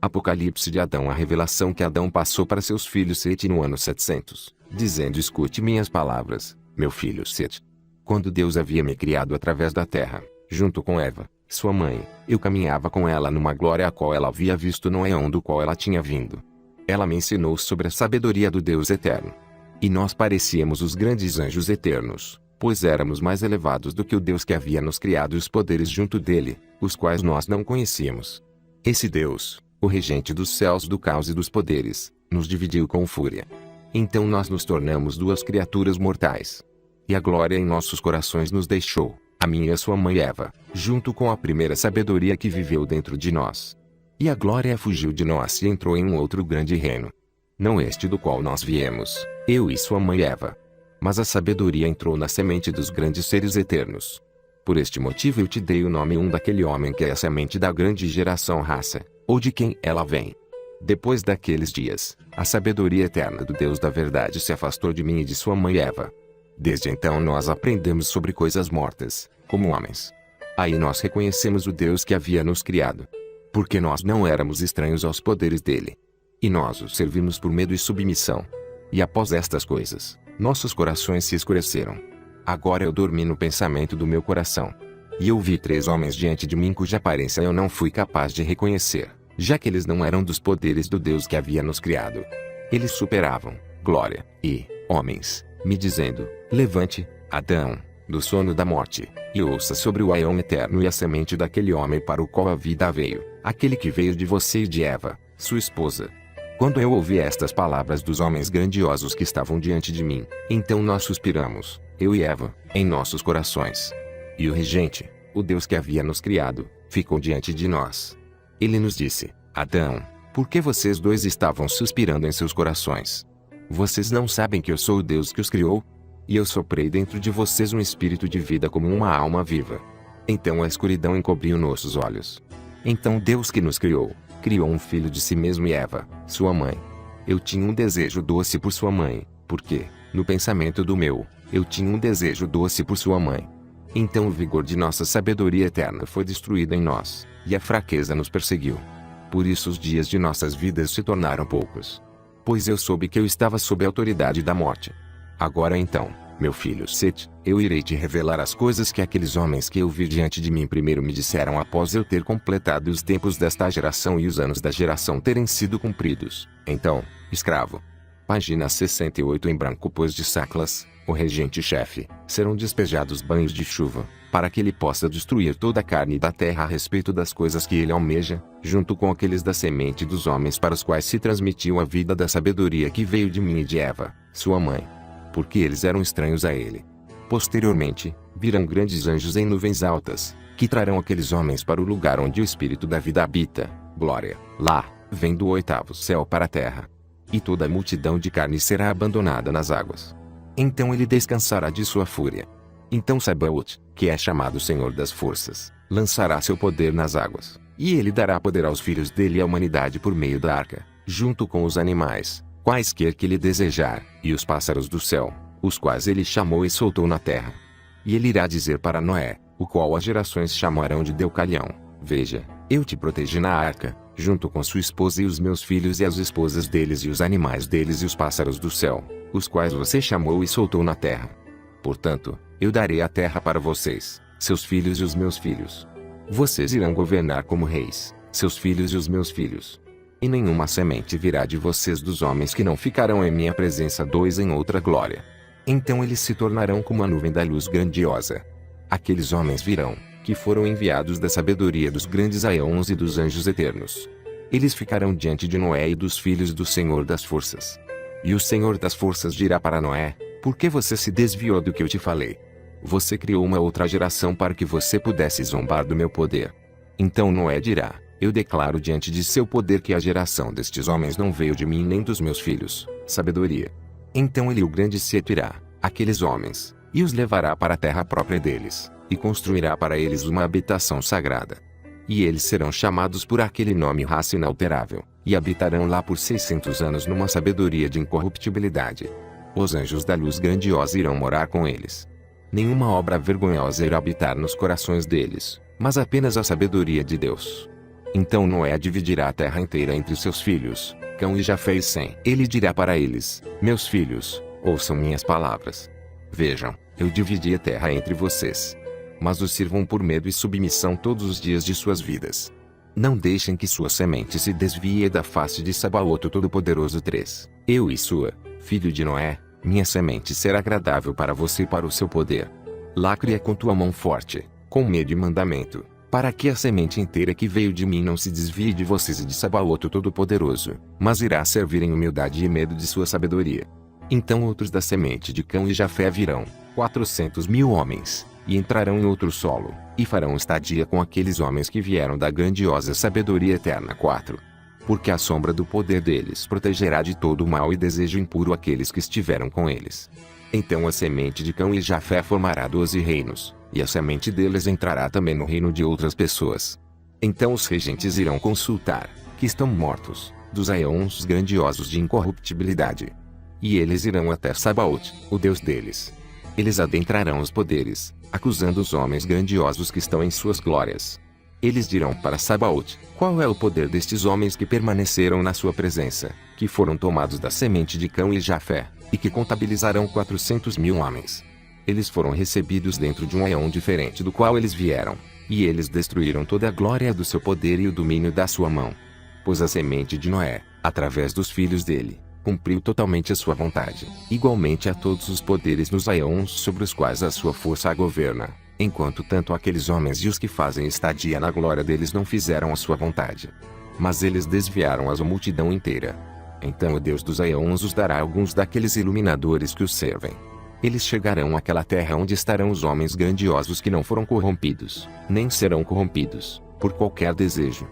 Apocalipse de Adão. A revelação que Adão passou para seus filhos Sete no ano 700, dizendo: escute minhas palavras, meu filho Sete. Quando Deus havia me criado através da terra, junto com Eva, sua mãe, eu caminhava com ela numa glória a qual ela havia visto no éon do qual ela tinha vindo. Ela me ensinou sobre a sabedoria do Deus eterno. E nós parecíamos os grandes anjos eternos, pois éramos mais elevados do que o Deus que havia nos criado e os poderes junto dele, os quais nós não conhecíamos. Esse Deus, o regente dos céus, do caos e dos poderes, nos dividiu com fúria. Então nós nos tornamos duas criaturas mortais. E a glória em nossos corações nos deixou, a mim e a sua mãe Eva, junto com a primeira sabedoria que viveu dentro de nós. E a glória fugiu de nós e entrou em um outro grande reino. Não este do qual nós viemos, eu e sua mãe Eva. Mas a sabedoria entrou na semente dos grandes seres eternos. Por este motivo eu te dei o nome daquele homem que é a semente da grande geração raça, ou de quem ela vem. Depois daqueles dias, a sabedoria eterna do Deus da verdade se afastou de mim e de sua mãe Eva. Desde então nós aprendemos sobre coisas mortas, como homens. Aí nós reconhecemos o Deus que havia nos criado. Porque nós não éramos estranhos aos poderes dele. E nós o servimos por medo e submissão. E após estas coisas, nossos corações se escureceram. Agora eu dormi no pensamento do meu coração. E eu vi três homens diante de mim cuja aparência eu não fui capaz de reconhecer, já que eles não eram dos poderes do Deus que havia nos criado. Eles superavam, glória, e, homens, me dizendo: levante, Adão, do sono da morte, e ouça sobre o aion eterno e a semente daquele homem para o qual a vida veio, aquele que veio de você e de Eva, sua esposa. Quando eu ouvi estas palavras dos homens grandiosos que estavam diante de mim, então nós suspiramos, eu e Eva, em nossos corações. E o regente, o Deus que havia nos criado, ficou diante de nós. Ele nos disse: Adão, por que vocês dois estavam suspirando em seus corações? Vocês não sabem que eu sou o Deus que os criou? E eu soprei dentro de vocês um espírito de vida como uma alma viva. Então a escuridão encobriu nossos olhos. Então Deus que nos criou, criou um filho de si mesmo e Eva, sua mãe. Eu tinha um desejo doce por sua mãe, porque, no pensamento do meu, eu tinha um desejo doce por sua mãe. Então o vigor de nossa sabedoria eterna foi destruído em nós, e a fraqueza nos perseguiu. Por isso os dias de nossas vidas se tornaram poucos. Pois eu soube que eu estava sob a autoridade da morte. Agora então, meu filho Sete, eu irei te revelar as coisas que aqueles homens que eu vi diante de mim primeiro me disseram após eu ter completado os tempos desta geração e os anos da geração terem sido cumpridos. Então, escravo. Página 68 em branco. Pois de Saclas, o regente-chefe, serão despejados banhos de chuva, para que ele possa destruir toda a carne da terra a respeito das coisas que ele almeja, junto com aqueles da semente dos homens para os quais se transmitiu a vida da sabedoria que veio de mim e de Eva, sua mãe. Porque eles eram estranhos a ele. Posteriormente, virão grandes anjos em nuvens altas, que trarão aqueles homens para o lugar onde o Espírito da vida habita, glória. Lá, vem do oitavo céu para a terra. E toda a multidão de carne será abandonada nas águas. Então ele descansará de sua fúria. Então Sabaoth, que é chamado Senhor das Forças, lançará seu poder nas águas, e ele dará poder aos filhos dele e à humanidade por meio da arca, junto com os animais, quaisquer que ele desejar, e os pássaros do céu, os quais ele chamou e soltou na terra. E ele irá dizer para Noé, o qual as gerações chamarão de Deucalião: veja, eu te protegi na arca, junto com sua esposa e os meus filhos e as esposas deles e os animais deles e os pássaros do céu, os quais você chamou e soltou na terra. Portanto, eu darei a terra para vocês, seus filhos e os meus filhos. Vocês irão governar como reis, seus filhos e os meus filhos. E nenhuma semente virá de vocês dos homens que não ficarão em minha presença dois em outra glória. Então eles se tornarão como a nuvem da luz grandiosa. Aqueles homens virão, que foram enviados da sabedoria dos grandes aeons e dos anjos eternos. Eles ficarão diante de Noé e dos filhos do Senhor das Forças. E o Senhor das Forças dirá para Noé: por que você se desviou do que eu te falei? Você criou uma outra geração para que você pudesse zombar do meu poder. Então Noé dirá: eu declaro diante de seu poder que a geração destes homens não veio de mim nem dos meus filhos, sabedoria. Então ele o grande se irá, aqueles homens, e os levará para a terra própria deles, e construirá para eles uma habitação sagrada. E eles serão chamados por aquele nome raça inalterável, e habitarão lá por 600 anos numa sabedoria de incorruptibilidade. Os anjos da luz grandiosa irão morar com eles. Nenhuma obra vergonhosa irá habitar nos corações deles, mas apenas a sabedoria de Deus. Então Noé dividirá a terra inteira entre seus filhos, Cão e Jafé e Sem. Ele dirá para eles: meus filhos, ouçam minhas palavras. Vejam, eu dividi a terra entre vocês. Mas os sirvam por medo e submissão todos os dias de suas vidas. Não deixem que sua semente se desvie da face de Sabaoto Todo-Poderoso. 3. Eu e sua, filho de Noé, minha semente será agradável para você e para o seu poder. Lacre-a com tua mão forte, com medo e mandamento, para que a semente inteira que veio de mim não se desvie de vocês e de Sabaoto Todo-Poderoso, mas irá servir em humildade e medo de sua sabedoria. Então outros da semente de Cão e Jafé virão, 400.000 homens, e entrarão em outro solo, e farão estadia com aqueles homens que vieram da grandiosa sabedoria eterna. 4. Porque a sombra do poder deles protegerá de todo o mal e desejo impuro aqueles que estiveram com eles. Então a semente de Cão e Jafé formará 12 reinos, e a semente deles entrará também no reino de outras pessoas. Então os regentes irão consultar, que estão mortos, dos aeons grandiosos de incorruptibilidade. E eles irão até Sabaote, o Deus deles. Eles adentrarão os poderes, acusando os homens grandiosos que estão em suas glórias. Eles dirão para Sabaote: qual é o poder destes homens que permaneceram na sua presença, que foram tomados da semente de Cão e Jafé, e que contabilizarão 400.000 homens? Eles foram recebidos dentro de um aeon diferente do qual eles vieram, e eles destruíram toda a glória do seu poder e o domínio da sua mão. Pois a semente de Noé, através dos filhos dele, cumpriu totalmente a sua vontade, igualmente a todos os poderes nos aeons sobre os quais a sua força a governa, enquanto tanto aqueles homens e os que fazem estadia na glória deles não fizeram a sua vontade. Mas eles desviaram a multidão inteira. Então o Deus dos aeons os dará alguns daqueles iluminadores que os servem. Eles chegarão àquela terra onde estarão os homens grandiosos que não foram corrompidos, nem serão corrompidos, por qualquer desejo.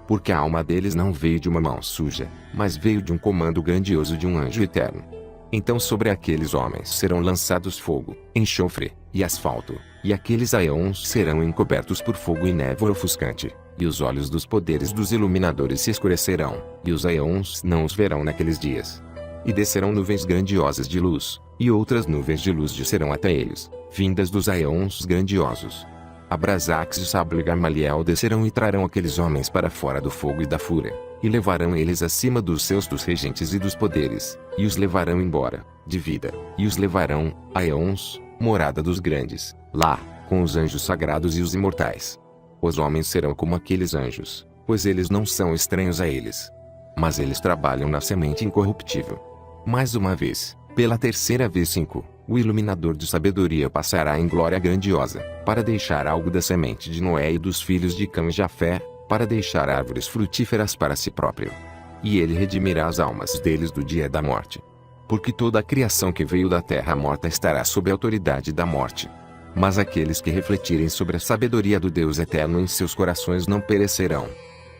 Porque a alma deles não veio de uma mão suja, mas veio de um comando grandioso de um anjo eterno. Então sobre aqueles homens serão lançados fogo, enxofre, e asfalto, e aqueles aeons serão encobertos por fogo e névoa ofuscante, e os olhos dos poderes dos iluminadores se escurecerão, e os aeons não os verão naqueles dias. E descerão nuvens grandiosas de luz, e outras nuvens de luz descerão até eles, vindas dos aeons grandiosos. Abrasax e Sable Gamaliel descerão e trarão aqueles homens para fora do fogo e da fúria, e levarão eles acima dos regentes e dos poderes, e os levarão embora, de vida, e os levarão, a aeons, morada dos grandes, lá, com os anjos sagrados e os imortais. Os homens serão como aqueles anjos, pois eles não são estranhos a eles. Mas eles trabalham na semente incorruptível. Mais uma vez, pela terceira vez. 5. O iluminador de sabedoria passará em glória grandiosa, para deixar algo da semente de Noé e dos filhos de Cão e Jafé, para deixar árvores frutíferas para si próprio. E ele redimirá as almas deles do dia da morte. Porque toda a criação que veio da terra morta estará sob a autoridade da morte. Mas aqueles que refletirem sobre a sabedoria do Deus eterno em seus corações não perecerão.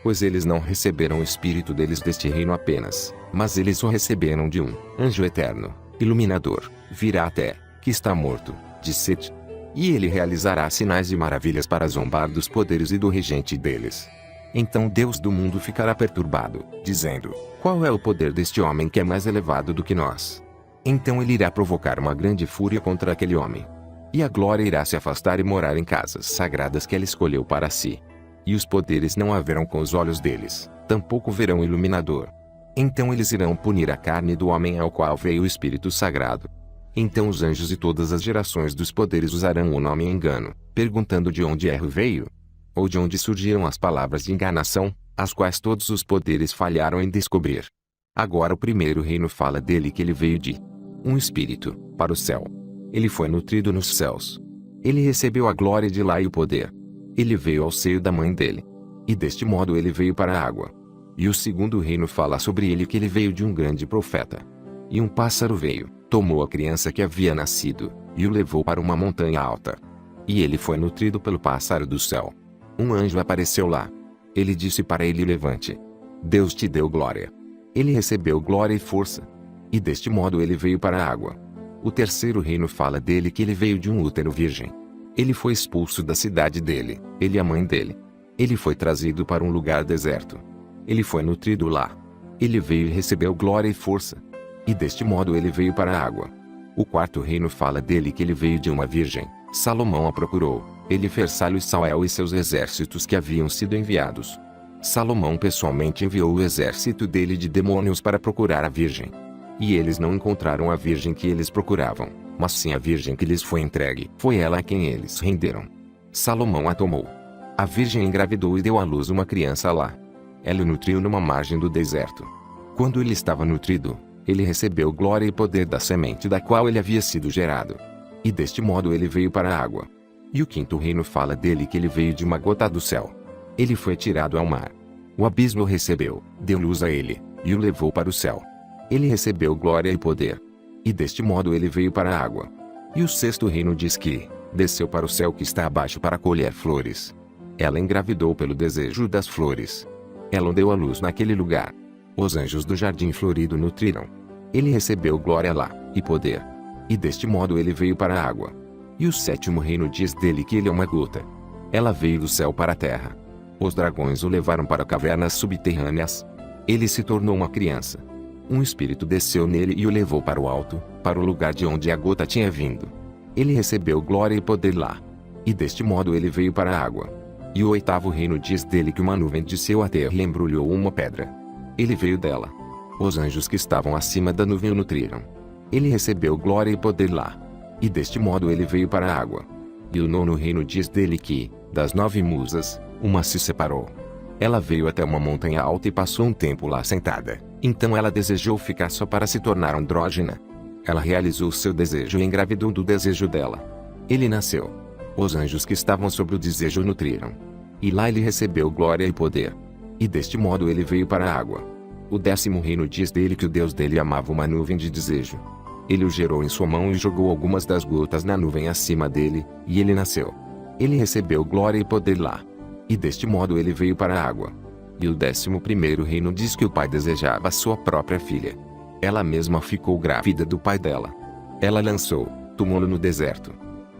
Pois eles não receberam o espírito deles deste reino apenas, mas eles o receberam de um anjo eterno, iluminador, virá até, que está morto, de Set. E ele realizará sinais e maravilhas para zombar dos poderes e do regente deles. Então Deus do mundo ficará perturbado, dizendo: qual é o poder deste homem que é mais elevado do que nós? Então ele irá provocar uma grande fúria contra aquele homem. E a glória irá se afastar e morar em casas sagradas que ele escolheu para si. E os poderes não haverão com os olhos deles, tampouco verão o iluminador. Então eles irão punir a carne do homem ao qual veio o Espírito Sagrado. Então os anjos e todas as gerações dos poderes usarão o nome em engano, perguntando de onde erro veio, ou de onde surgiram as palavras de enganação, as quais todos os poderes falharam em descobrir. Agora o primeiro reino fala dele que ele veio de um espírito, para o céu. Ele foi nutrido nos céus. Ele recebeu a glória de lá e o poder. Ele veio ao seio da mãe dele. E deste modo ele veio para a água. E o segundo reino fala sobre ele que ele veio de um grande profeta. E um pássaro veio, tomou a criança que havia nascido, e o levou para uma montanha alta. E ele foi nutrido pelo pássaro do céu. Um anjo apareceu lá. Ele disse para ele: levante. Deus te deu glória. Ele recebeu glória e força. E deste modo ele veio para a água. O terceiro reino fala dele que ele veio de um útero virgem. Ele foi expulso da cidade dele, ele e a mãe dele. Ele foi trazido para um lugar deserto. Ele foi nutrido lá. Ele veio e recebeu glória e força. E deste modo ele veio para a água. O quarto reino fala dele que ele veio de uma virgem. Salomão a procurou. Ele fez Salo e Sauel e seus exércitos que haviam sido enviados. Salomão pessoalmente enviou o exército dele de demônios para procurar a virgem. E eles não encontraram a virgem que eles procuravam, mas sim a virgem que lhes foi entregue. Foi ela a quem eles renderam. Salomão a tomou. A virgem engravidou e deu à luz uma criança lá. Ela o nutriu numa margem do deserto. Quando ele estava nutrido, ele recebeu glória e poder da semente da qual ele havia sido gerado. E deste modo ele veio para a água. E o quinto reino fala dele que ele veio de uma gota do céu. Ele foi tirado ao mar. O abismo o recebeu, deu luz a ele, e o levou para o céu. Ele recebeu glória e poder. E deste modo ele veio para a água. E o sexto reino diz que desceu para o céu que está abaixo para colher flores. Ela engravidou pelo desejo das flores. Ela deu à luz naquele lugar. Os anjos do jardim florido nutriram. Ele recebeu glória lá, e poder. E deste modo ele veio para a água. E o sétimo reino diz dele que ele é uma gota. Ela veio do céu para a terra. Os dragões o levaram para cavernas subterrâneas. Ele se tornou uma criança. Um espírito desceu nele e o levou para o alto, para o lugar de onde a gota tinha vindo. Ele recebeu glória e poder lá. E deste modo ele veio para a água. E o oitavo reino diz dele que uma nuvem desceu à terra e embrulhou uma pedra. Ele veio dela. Os anjos que estavam acima da nuvem o nutriram. Ele recebeu glória e poder lá. E deste modo ele veio para a água. E o nono reino diz dele que, das 9 musas, uma se separou. Ela veio até uma montanha alta e passou um tempo lá sentada. Então ela desejou ficar só para se tornar andrógina. Ela realizou seu desejo e engravidou do desejo dela. Ele nasceu. Os anjos que estavam sobre o desejo o nutriram. E lá ele recebeu glória e poder. E deste modo ele veio para a água. O 10º reino diz dele que o Deus dele amava uma nuvem de desejo. Ele o gerou em sua mão e jogou algumas das gotas na nuvem acima dele, e ele nasceu. Ele recebeu glória e poder lá. E deste modo ele veio para a água. E o 11º reino diz que o pai desejava sua própria filha. Ela mesma ficou grávida do pai dela. Ela lançou, tomou-no no deserto.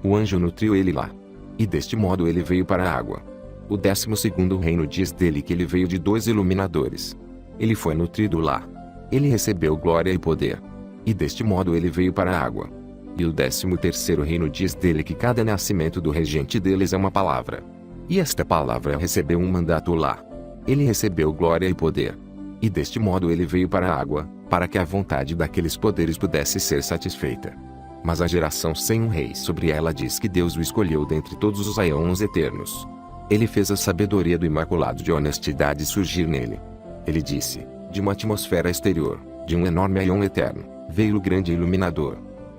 O anjo nutriu ele lá. E deste modo ele veio para a água. O 12º reino diz dele que ele veio de 2 iluminadores. Ele foi nutrido lá. Ele recebeu glória e poder. E deste modo ele veio para a água. E o 13º reino diz dele que cada nascimento do regente deles é uma palavra. E esta palavra recebeu um mandato lá. Ele recebeu glória e poder. E deste modo ele veio para a água, para que a vontade daqueles poderes pudesse ser satisfeita. Mas a geração sem um rei sobre ela diz que Deus o escolheu dentre todos os aeons eternos. Ele fez a sabedoria do imaculado de honestidade surgir nele. Ele disse, de uma atmosfera exterior, de um enorme aeon eterno, veio o grande iluminador.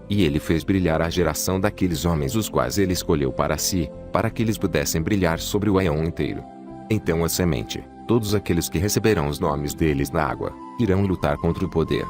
E ele fez brilhar a geração daqueles homens os quais ele escolheu para si, para que eles pudessem brilhar sobre o aeon inteiro. Então a semente, todos aqueles que receberão os nomes deles na água, irão lutar contra o poder.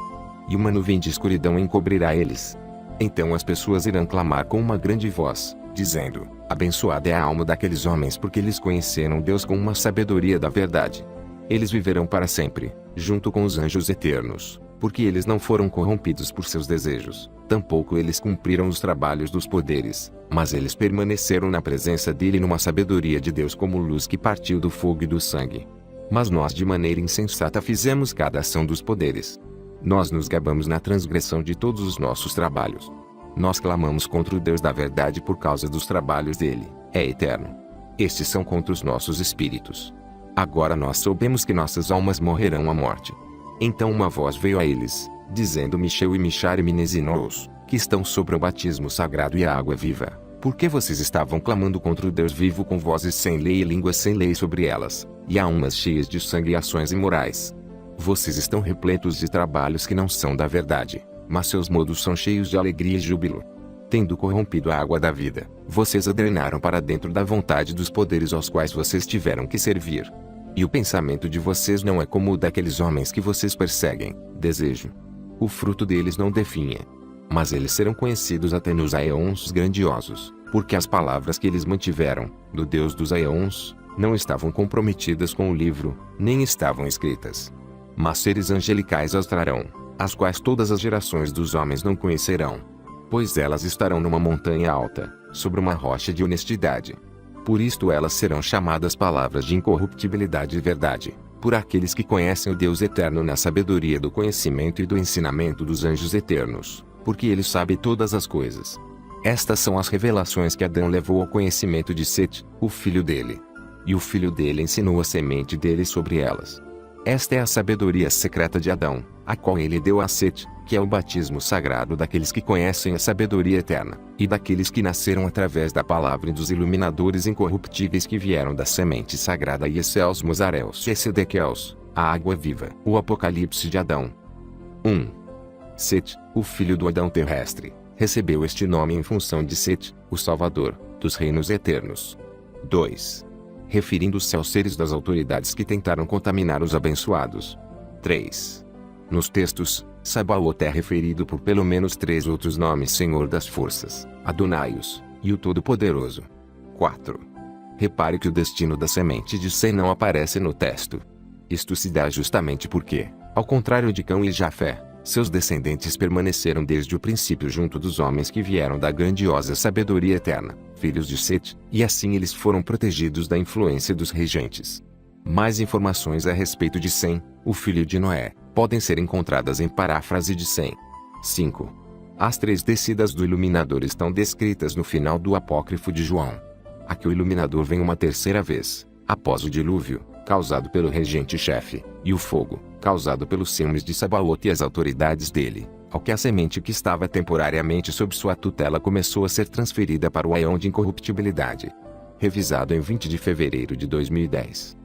E uma nuvem de escuridão encobrirá eles. Então as pessoas irão clamar com uma grande voz, dizendo, abençoada é a alma daqueles homens porque eles conheceram Deus com uma sabedoria da verdade. Eles viverão para sempre, junto com os anjos eternos, porque eles não foram corrompidos por seus desejos, tampouco eles cumpriram os trabalhos dos poderes, mas eles permaneceram na presença dele numa sabedoria de Deus como luz que partiu do fogo e do sangue. Mas nós de maneira insensata fizemos cada ação dos poderes. Nós nos gabamos na transgressão de todos os nossos trabalhos. Nós clamamos contra o Deus da verdade por causa dos trabalhos dele, é eterno. Estes são contra os nossos espíritos. Agora nós soubemos que nossas almas morrerão à morte. Então uma voz veio a eles, dizendo Micheu e Michar e Minesinous, que estão sobre o batismo sagrado e a água viva, porque vocês estavam clamando contra o Deus vivo com vozes sem lei e línguas sem lei sobre elas, e almas cheias de sangue e ações imorais. Vocês estão repletos de trabalhos que não são da verdade, mas seus modos são cheios de alegria e júbilo. Tendo corrompido a água da vida, vocês a drenaram para dentro da vontade dos poderes aos quais vocês tiveram que servir. E o pensamento de vocês não é como o daqueles homens que vocês perseguem, desejo. O fruto deles não definha. Mas eles serão conhecidos até nos aeons grandiosos, porque as palavras que eles mantiveram, do Deus dos aeons, não estavam comprometidas com o livro, nem estavam escritas. Mas seres angelicais as trarão, as quais todas as gerações dos homens não conhecerão. Pois elas estarão numa montanha alta, sobre uma rocha de honestidade. Por isto elas serão chamadas palavras de incorruptibilidade e verdade, por aqueles que conhecem o Deus eterno na sabedoria do conhecimento e do ensinamento dos anjos eternos, porque ele sabe todas as coisas. Estas são as revelações que Adão levou ao conhecimento de Sete, o filho dele. e o filho dele ensinou a semente dele sobre elas. Esta é a sabedoria secreta de Adão, a qual ele deu a Sete, que é o batismo sagrado daqueles que conhecem a sabedoria eterna, e daqueles que nasceram através da palavra e dos iluminadores incorruptíveis que vieram da semente sagrada Iesels Mozareus e Sedequels, a água viva. O Apocalipse de Adão. 1. Sete, o filho do Adão terrestre, recebeu este nome em função de Sete, o Salvador, dos reinos eternos. 2. Referindo-se aos seres das autoridades que tentaram contaminar os abençoados. 3. Nos textos, Sabaoth é referido por pelo menos 3 outros nomes: Senhor das Forças, Adonaios, e o Todo-Poderoso. 4. Repare que o destino da semente de Sem não aparece no texto. Isto se dá justamente porque, ao contrário de Cão e Jafé, seus descendentes permaneceram desde o princípio junto dos homens que vieram da grandiosa sabedoria eterna, filhos de Sete, e assim eles foram protegidos da influência dos regentes. Mais informações a respeito de Sem, o filho de Noé, podem ser encontradas em Paráfrase de Sem. 5. As 3 descidas do iluminador estão descritas no final do Apócrifo de João. Aqui o iluminador vem uma terceira vez, após o dilúvio, causado pelo regente-chefe, e o fogo, causado pelos ciúmes de Sabaoth e as autoridades dele, ao que a semente que estava temporariamente sob sua tutela começou a ser transferida para o aion de incorruptibilidade. Revisado em 20 de fevereiro de 2010.